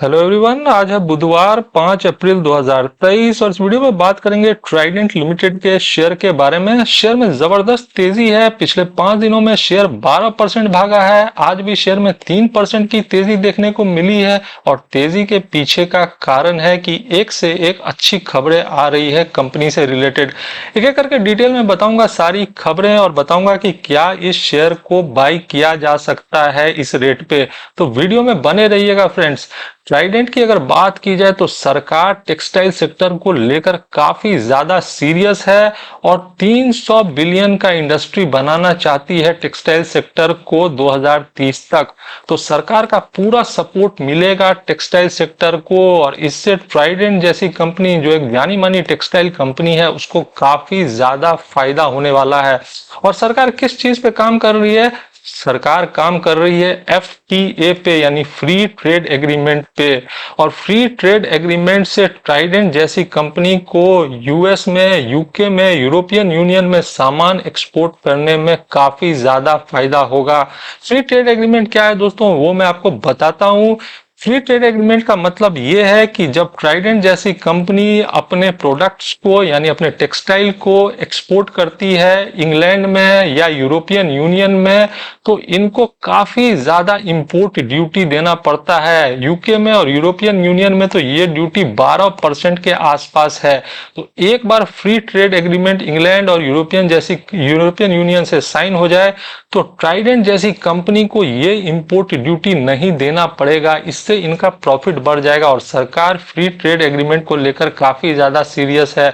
Hello everyone, आज है बुधवार 5 अप्रैल 2023 और इस वीडियो में बात करेंगे ट्राइडेंट लिमिटेड के शेयर के बारे में। शेयर में जबरदस्त तेजी है। पिछले 5 दिनों में शेयर 12% भागा है। आज भी शेयर में 3% की तेजी देखने को मिली है और तेजी के पीछे का कारण है कि एक से एक अच्छी खबरें आ रही है कंपनी से रिलेटेड। एक एक करके डिटेल में बताऊंगा सारी खबरें और बताऊंगा कि क्या इस शेयर को बाई किया जा सकता है इस रेट पे। तो वीडियो में बने रहिएगा फ्रेंड्स। ट्राइडेंट की अगर बात की जाए तो सरकार टेक्सटाइल सेक्टर को लेकर काफी ज्यादा सीरियस है और 300 बिलियन का इंडस्ट्री बनाना चाहती है टेक्सटाइल सेक्टर को 2030 तक। तो सरकार का पूरा सपोर्ट मिलेगा टेक्सटाइल सेक्टर को और इससे ट्राइडेंट जैसी कंपनी जो एक जानी मानी टेक्सटाइल कंपनी है उसको काफी ज्यादा फायदा होने वाला है। और सरकार किस चीज पे काम कर रही है? सरकार काम कर रही है एफटीए पे यानी फ्री ट्रेड एग्रीमेंट पे। और फ्री ट्रेड एग्रीमेंट से ट्राइडेंट जैसी कंपनी को यूएस में, यूके में, यूरोपियन यूनियन में सामान एक्सपोर्ट करने में काफी ज्यादा फायदा होगा। फ्री ट्रेड एग्रीमेंट क्या है दोस्तों, वो मैं आपको बताता हूँ। फ्री ट्रेड एग्रीमेंट का मतलब ये है कि जब ट्राइडेंट जैसी कंपनी अपने प्रोडक्ट्स को यानी अपने टेक्सटाइल को एक्सपोर्ट करती है इंग्लैंड में या यूरोपियन यूनियन में, तो इनको काफी ज्यादा इंपोर्ट ड्यूटी देना पड़ता है। यूके में और यूरोपियन यूनियन में तो ये ड्यूटी 12% के आसपास है। तो एक बार फ्री ट्रेड एग्रीमेंट इंग्लैंड और यूरोपियन यूनियन से साइन हो जाए तो ट्राइडेंट जैसी कंपनी को ये इंपोर्ट ड्यूटी नहीं देना पड़ेगा। इससे इनका प्रॉफिट बढ़ जाएगा और सरकार फ्री ट्रेड एग्रीमेंट को लेकर काफी ज्यादा सीरियस है।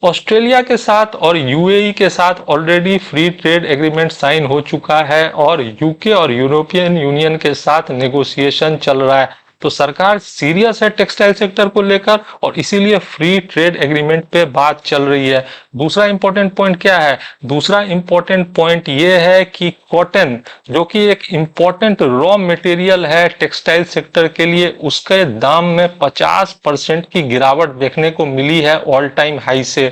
ऑस्ट्रेलिया के साथ और यूएई के साथ already free trade agreement sign हो चुका है और यूके और यूरोपियन यूनियन के साथ नेगोशिएशन चल रहा है। तो सरकार सीरियस है टेक्सटाइल सेक्टर को लेकर और इसीलिए फ्री ट्रेड एग्रीमेंट पे बात चल रही है। दूसरा इंपॉर्टेंट पॉइंट क्या है? दूसरा इंपॉर्टेंट पॉइंट ये है कि कॉटन, जो कि एक इंपॉर्टेंट रॉ मटेरियल है टेक्सटाइल सेक्टर के लिए, उसके दाम में 50% की गिरावट देखने को मिली है ऑल टाइम हाई से।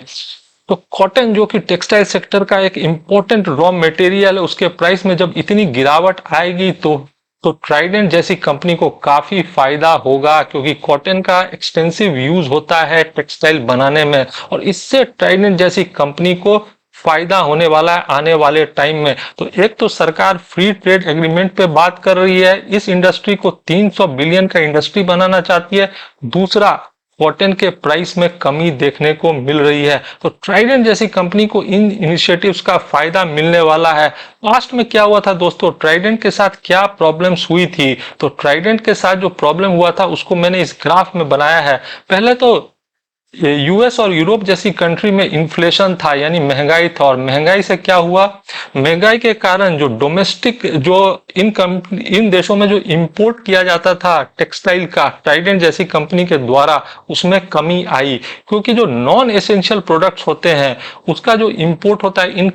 तो कॉटन जो कि टेक्सटाइल सेक्टर का एक इंपॉर्टेंट रॉ मटेरियल है, उसके प्राइस में जब इतनी गिरावट आएगी तो ट्राइडेंट जैसी कंपनी को काफी फायदा होगा, क्योंकि कॉटन का एक्सटेंसिव यूज होता है टेक्सटाइल बनाने में और इससे ट्राइडेंट जैसी कंपनी को फायदा होने वाला है आने वाले टाइम में। तो एक तो सरकार फ्री ट्रेड एग्रीमेंट पे बात कर रही है, इस इंडस्ट्री को 300 बिलियन का इंडस्ट्री बनाना चाहती है। दूसरा, कॉटन के प्राइस में कमी देखने को मिल रही है। तो ट्राइडेंट जैसी कंपनी को इन इनिशिएटिव्स का फायदा मिलने वाला है। पास्ट में क्या हुआ था दोस्तों, ट्राइडेंट के साथ क्या प्रॉब्लम्स हुई थी? तो ट्राइडेंट के साथ जो प्रॉब्लम हुआ था उसको मैंने इस ग्राफ में बनाया है। पहले तो यूएस और यूरोप जैसी कंट्री में इन्फ्लेशन था यानी महंगाई था, और महंगाई से क्या हुआ, महंगाई के कारण जो डोमेस्टिक जो इन देशों में जो इंपोर्ट किया जाता था टेक्सटाइल का ट्राइडेंट जैसी कंपनी के द्वारा, उसमें कमी आई। क्योंकि जो नॉन एसेंशियल प्रोडक्ट्स होते हैं उसका जो इंपोर्ट होता है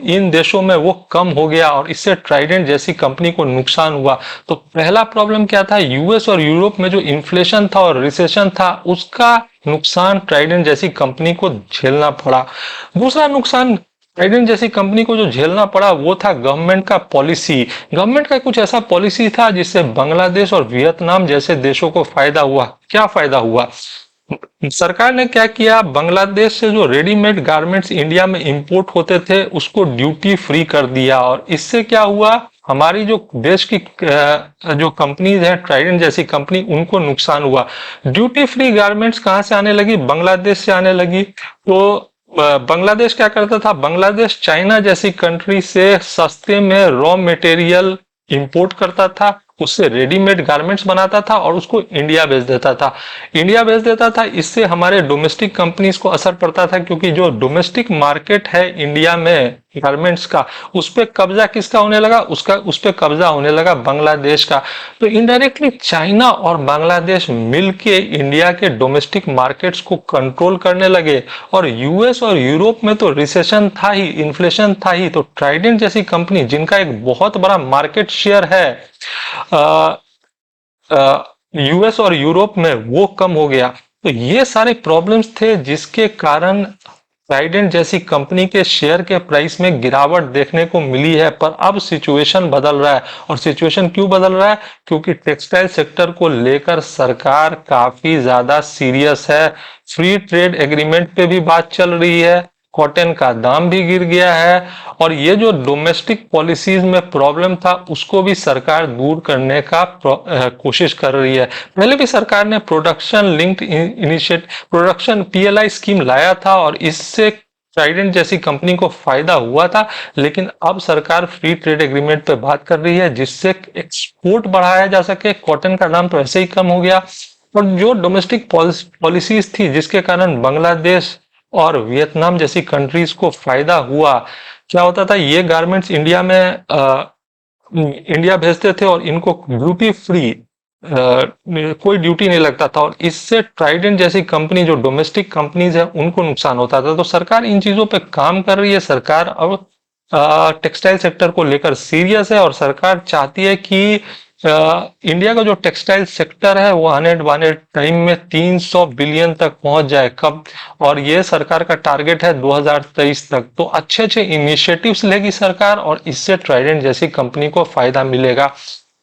इन देशों में वो कम हो गया और इससे ट्राइडेंट जैसी कंपनी को नुकसान हुआ। तो पहला प्रॉब्लम क्या था, यूएस और यूरोप में जो इन्फ्लेशन था और रिसेशन था उसका नुकसान ट्राइडेंट जैसी कंपनी को झेलना पड़ा। दूसरा नुकसान ट्राइडेंट जैसी कंपनी को जो झेलना पड़ा वो था गवर्नमेंट का पॉलिसी। गवर्नमेंट का कुछ ऐसा पॉलिसी था जिससे बांग्लादेश और वियतनाम जैसे देशों को फायदा हुआ। क्या फायदा हुआ? सरकार ने क्या किया, बांग्लादेश से जो रेडीमेड गारमेंट्स इंडिया में इंपोर्ट होते थे उसको ड्यूटी फ्री कर दिया और इससे क्या हुआ, हमारी जो देश की जो कंपनीज है ट्राइडेंट जैसी कंपनी, उनको नुकसान हुआ। ड्यूटी फ्री गारमेंट्स कहाँ से आने लगी? बांग्लादेश से आने लगी। तो बांग्लादेश क्या करता था, बांग्लादेश चाइना जैसी कंट्री से सस्ते में रॉ मटेरियल इंपोर्ट करता था, उससे रेडीमेड गारमेंट्स बनाता था और उसको इंडिया भेज देता था। इंडिया भेज देता था, इससे हमारे डोमेस्टिक कंपनीज को असर पड़ता था, क्योंकि जो डोमेस्टिक मार्केट है इंडिया में गारमेंट्स का, उस पर कब्जा किसका होने लगा, उस पर कब्जा होने लगा बांग्लादेश का। तो इनडायरेक्टली चाइना और बांग्लादेश मिलके इंडिया के डोमेस्टिक मार्केट्स को कंट्रोल करने लगे। और यूएस और यूरोप में तो रिसेशन था ही, इन्फ्लेशन था ही, तो ट्राइडेंट जैसी कंपनी जिनका एक बहुत बड़ा मार्केट शेयर है यूएस और यूरोप में, वो कम हो गया। तो ये सारे प्रॉब्लम्स थे जिसके कारण ट्राइडेंट जैसी कंपनी के शेयर के प्राइस में गिरावट देखने को मिली है, पर अब सिचुएशन बदल रहा है। और सिचुएशन क्यों बदल रहा है? क्योंकि टेक्सटाइल सेक्टर को लेकर सरकार काफी ज्यादा सीरियस है। फ्री ट्रेड एग्रीमेंट पे भी बात चल रही है, कॉटन का दाम भी गिर गया है, और ये जो डोमेस्टिक पॉलिसीज में प्रॉब्लम था उसको भी सरकार दूर करने का कोशिश कर रही है। पहले भी सरकार ने production linked initiative, production PLI scheme लाया था और इससे ट्राइडेंट जैसी कंपनी को फायदा हुआ था, लेकिन अब सरकार फ्री ट्रेड एग्रीमेंट पे बात कर रही है जिससे एक्सपोर्ट बढ़ाया जा सके। कॉटन का दाम तो ऐसे ही कम हो गया, और जो डोमेस्टिक पॉलिसीज थी जिसके कारण बांग्लादेश और वियतनाम जैसी कंट्रीज को फायदा हुआ। क्या होता था, ये गारमेंट्स इंडिया भेजते थे और इनको ड्यूटी फ्री, कोई ड्यूटी नहीं लगता था, और इससे ट्राइडेंट जैसी कंपनी जो डोमेस्टिक कंपनीज है उनको नुकसान होता था। तो सरकार इन चीजों पे काम कर रही है। सरकार अब टेक्सटाइल सेक्टर को लेकर सीरियस है, और सरकार चाहती है कि इंडिया का जो टेक्सटाइल सेक्टर है वो आने वाले टाइम में 300 बिलियन तक पहुंच जाए कब, और ये सरकार का टारगेट है 2023 तक। तो अच्छे अच्छे इनिशिएटिव्स लेगी सरकार, और इससे ट्राइडेंट जैसी कंपनी को फायदा मिलेगा।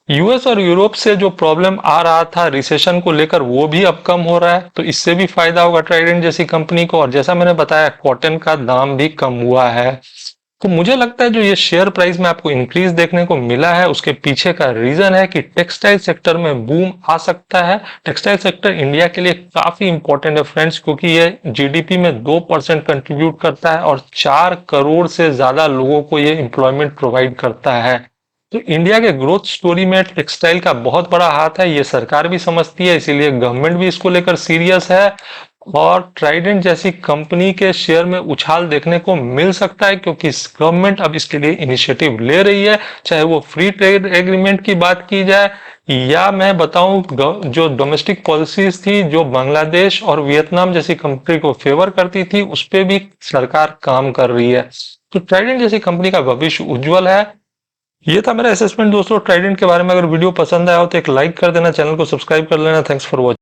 यूएस और यूरोप से जो प्रॉब्लम आ रहा था रिसेशन को लेकर वो भी अब कम हो रहा है, तो इससे भी फायदा होगा ट्राइडेंट जैसी कंपनी को। और जैसा मैंने बताया, कॉटन का दाम भी कम हुआ है। तो मुझे लगता है जो ये शेयर प्राइस में आपको इंक्रीज देखने को मिला है उसके पीछे का रीजन है कि टेक्सटाइल सेक्टर में बूम आ सकता है। टेक्सटाइल सेक्टर इंडिया के लिए काफी इंपॉर्टेंट है फ्रेंड्स, क्योंकि ये जीडीपी में 2% कंट्रीब्यूट करता है और 4 करोड़ से ज्यादा लोगों को ये एम्प्लॉयमेंट प्रोवाइड करता है। तो इंडिया के ग्रोथ स्टोरी में टेक्सटाइल का बहुत बड़ा हाथ है, ये सरकार भी समझती है, इसीलिए गवर्नमेंट भी इसको लेकर सीरियस है। और ट्राइडेंट जैसी कंपनी के शेयर में उछाल देखने को मिल सकता है, क्योंकि गवर्नमेंट अब इसके लिए इनिशिएटिव ले रही है, चाहे वो फ्री ट्रेड एग्रीमेंट की बात की जाए, या मैं बताऊं जो डोमेस्टिक पॉलिसीज थी जो बांग्लादेश और वियतनाम जैसी कंट्री को फेवर करती थी उस पर भी सरकार काम कर रही है। तो ट्राइडेंट जैसी कंपनी का भविष्य उज्जवल है। ये था मेरा असेसमेंट दोस्तों ट्राइडेंट के बारे में। अगर वीडियो पसंद आया हो तो एक लाइक कर देना, चैनल को सब्सक्राइब कर लेना। Thanks for watching.